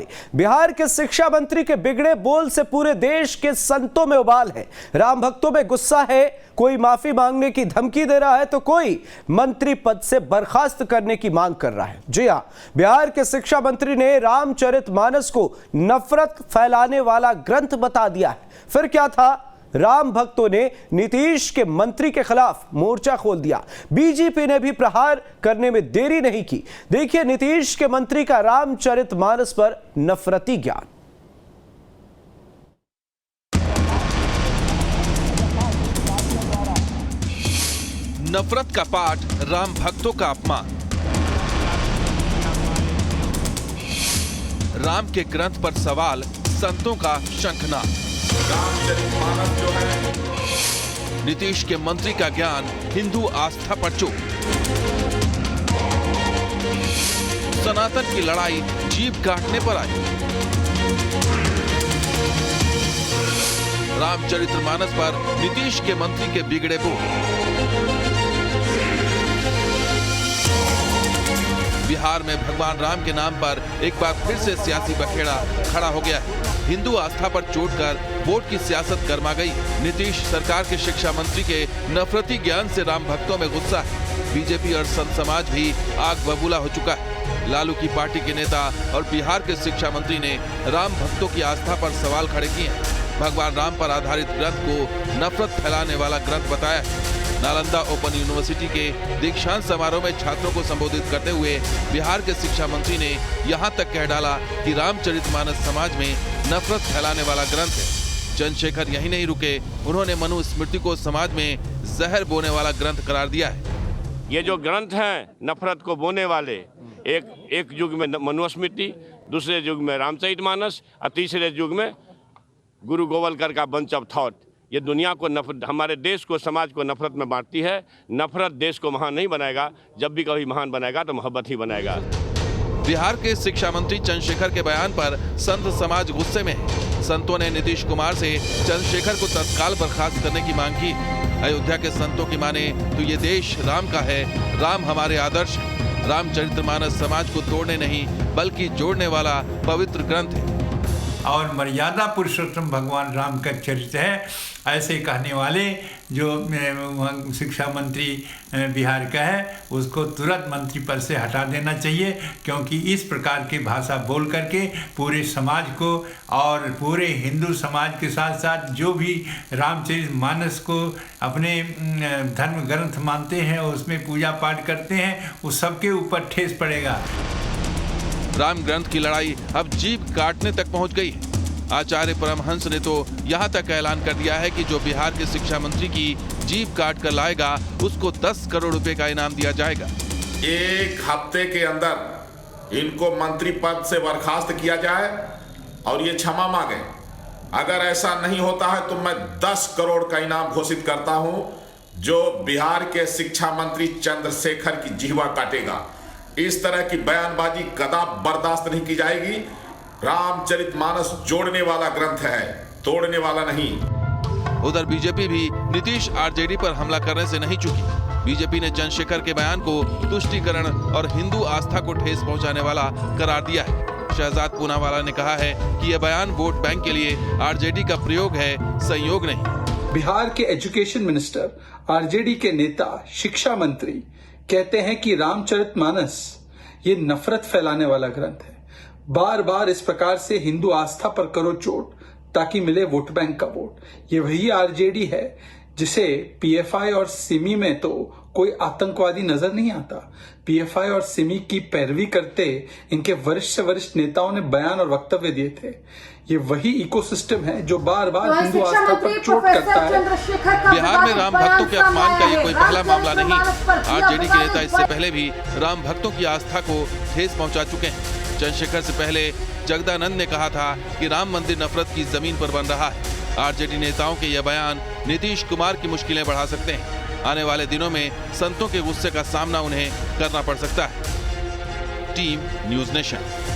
खबरवारी। बिहार के शिक्षा मंत्री के बिगड़े बोल से पूरे देश के संतों में उबाल है। राम भक्तों में गुस्सा है, कोई माफी मांगने की धमकी दे रहा है तो कोई मंत्री पद से बर्खास्त करने की मांग कर रहा है। जी हां, बिहार के शिक्षा मंत्री ने रामचरितमानस को नफरत फैलाने वाला ग्रंथ बता दिया है। फिर क्या था, राम भक्तों ने नीतीश के मंत्री के खिलाफ मोर्चा खोल दिया। बीजेपी ने भी प्रहार करने में देरी नहीं की। देखिए नीतीश के मंत्री का रामचरितमानस पर नफरती ज्ञान। नफरत का पाठ, राम भक्तों का अपमान। राम के ग्रंथ पर सवाल, संतों का शंखनाद। रामचरितमानस जो है, नीतीश के मंत्री का ज्ञान, हिंदू आस्था पर चोट। सनातन की लड़ाई जीभ काटने पर आई। रामचरितमानस पर नीतीश के मंत्री के बिगड़े बोल। बिहार में भगवान राम के नाम पर एक बार फिर से सियासी बखेड़ा खड़ा हो गया है। हिंदू आस्था पर चोट कर वोट की सियासत गरमा गई। नीतीश सरकार के शिक्षा मंत्री के नफरती ज्ञान से राम भक्तों में गुस्सा है। बीजेपी और संत समाज भी आग बबूला हो चुका है। लालू की पार्टी के नेता और बिहार के शिक्षा मंत्री ने राम भक्तों की आस्था पर सवाल खड़े किए हैं। भगवान राम पर आधारित ग्रंथ को नफरत फैलाने वाला ग्रंथ बताया है। नालंदा ओपन यूनिवर्सिटी के दीक्षांत समारोह में छात्रों को संबोधित करते हुए बिहार के शिक्षा मंत्री ने यहां तक कह डाला कि रामचरितमानस समाज में नफरत फैलाने वाला ग्रंथ है। चंद्रशेखर यही नहीं रुके, उन्होंने मनुस्मृति को समाज में जहर बोने वाला ग्रंथ करार दिया है। ये जो ग्रंथ हैं नफरत को बोने वाले, एक युग में मनुस्मृति, दूसरे युग में रामचरितमानस और तीसरे युग में गुरु गोवलकर का बंच ऑफ थॉट, ये दुनिया को हमारे देश को, समाज को नफरत में बांटती है। नफरत देश को महान नहीं बनाएगा, जब भी कभी महान बनाएगा तो मोहब्बत ही बनाएगा। बिहार के शिक्षा मंत्री चंद्रशेखर के बयान पर संत समाज गुस्से में है। संतों ने नीतीश कुमार से चंद्रशेखर को तत्काल बर्खास्त करने की मांग की। अयोध्या के संतों की माने तो ये देश राम का है, राम हमारे आदर्श है। रामचरितमानस समाज को तोड़ने नहीं बल्कि जोड़ने वाला पवित्र ग्रंथ है और मर्यादा पुरुषोत्तम भगवान राम का चरित्र है, ऐसे कहने वाले जो शिक्षा मंत्री बिहार का है उसको तुरंत मंत्री पद से हटा देना चाहिए, क्योंकि इस प्रकार की भाषा बोल करके पूरे समाज को और पूरे हिंदू समाज के साथ साथ जो भी रामचरितमानस को अपने धर्म ग्रंथ मानते हैं, उसमें पूजा पाठ करते हैं, उस सबके ऊपर ठेस पड़ेगा। राम ग्रंथ की लड़ाई अब जीभ काटने तक पहुंच गई है। आचार्य परमहंस ने तो यहां तक ऐलान कर दिया है कि जो बिहार के शिक्षा मंत्री की जीभ काट कर लाएगा उसको 10 करोड़ रुपए का इनाम दिया जाएगा। एक हफ्ते के अंदर इनको मंत्री पद से बर्खास्त किया जाए और ये क्षमा मांगे। अगर ऐसा नहीं होता है तो मैं 10 करोड़ का इनाम घोषित करता हूं, जो बिहार के शिक्षा मंत्री चंद्रशेखर की जीवा काटेगा। इस तरह की बयानबाजी कदापि बर्दाश्त नहीं की जाएगी। रामचरितमानस जोड़ने वाला ग्रंथ है, तोड़ने वाला नहीं। उधर बीजेपी भी नीतीश आरजेडी पर हमला करने से नहीं चुकी। बीजेपी ने चंद्रशेखर के बयान को तुष्टीकरण और हिंदू आस्था को ठेस पहुंचाने वाला करार दिया है। शहजाद पूनावाला ने कहा है कि यह बयान वोट बैंक के लिए आरजेडी का प्रयोग है, संयोग नहीं। बिहार के एजुकेशन मिनिस्टर, आरजेडी के नेता, शिक्षा मंत्री कहते हैं कि रामचरितमानस ये नफरत फैलाने वाला ग्रंथ है। बार बार इस प्रकार से हिंदू आस्था पर करो चोट ताकि मिले वोट बैंक का वोट। ये वही आरजेडी है जिसे पीएफआई और सिमी में तो कोई आतंकवादी नजर नहीं आता। पीएफआई और सिमी की पैरवी करते इनके वरिष्ठ से वरिष्ठ नेताओं ने बयान और वक्तव्य दिए थे। ये वही इकोसिस्टम है जो बार बार हिंदू आस्था पर चोट करता है। बिहार में राम भक्तों के अपमान का ये कोई पहला मामला नहीं। आरजेडी के नेता इससे पहले भी राम भक्तों की आस्था को ठेस पहुंचा चुके हैं। चंद्रशेखर से पहले जगदानंद ने कहा था कि राम मंदिर नफरत की जमीन पर बन रहा है। आरजेडी नेताओं के यह बयान नीतीश कुमार की मुश्किलें बढ़ा सकते हैं। आने वाले दिनों में संतों के गुस्से का सामना उन्हें करना पड़ सकता है। Team news nation.